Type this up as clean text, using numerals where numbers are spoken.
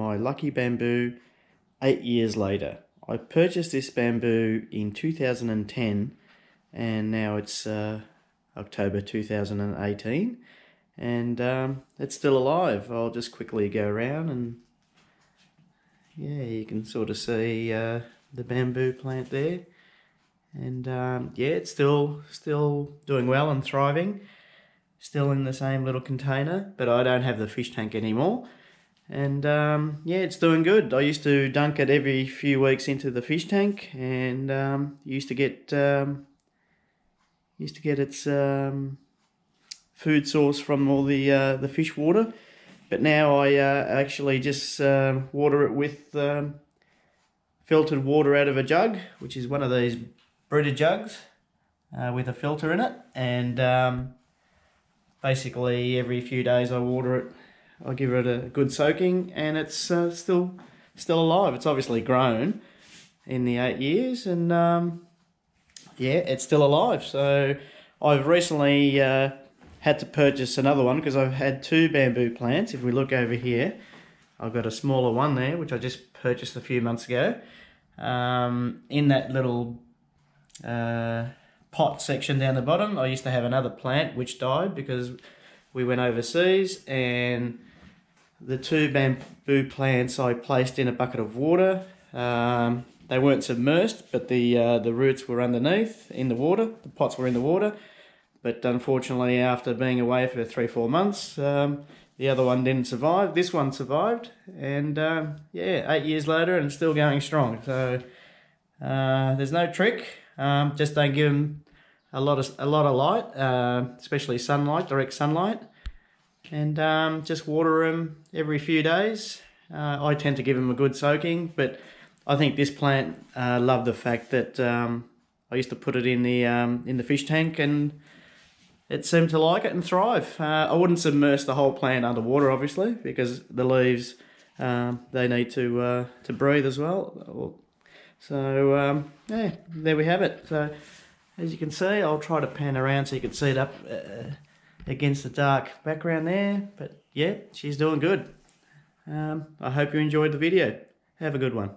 my lucky bamboo 8 years later. I purchased this bamboo in 2010 and now it's October 2018 and it's still alive. I'll just quickly go around and yeah, you can sort of see the bamboo plant there, and yeah, it's still doing well and thriving, still in the same little container, but I don't have the fish tank anymore. And yeah, it's doing good. I used to dunk it every few weeks into the fish tank, and used to get its food source from all the fish water. But now I actually just water it with filtered water out of a jug, which is one of these Brita jugs with a filter in it. And basically every few days I water it. I give it a good soaking, and it's still alive. It's obviously grown in the 8 years, and yeah, it's still alive. So I've recently had to purchase another one because I've had 2 bamboo plants. If we look over here, I've got a smaller one there, which I just purchased a few months ago. In that little pot section down the bottom, I used to have another plant which died because we went overseas, and the 2 bamboo plants I placed in a bucket of water. They weren't submersed, but the roots were underneath in the water. The pots were in the water. But unfortunately, after being away for 3-4 months, the other one didn't survive. This one survived, and yeah, 8 years later and still going strong. So there's no trick. Just don't give them a lot of light, especially sunlight, direct sunlight, and just water them every few days. I tend to give them a good soaking, but I think this plant loved the fact that I used to put it in the fish tank, and it seemed to like it and thrive. I wouldn't submerge the whole plant underwater, obviously, because the leaves they need to breathe as well. So yeah, there we have it. So as you can see, I'll try to pan around so you can see it up against the dark background there. But yeah, she's doing good. I hope you enjoyed the video. Have a good one.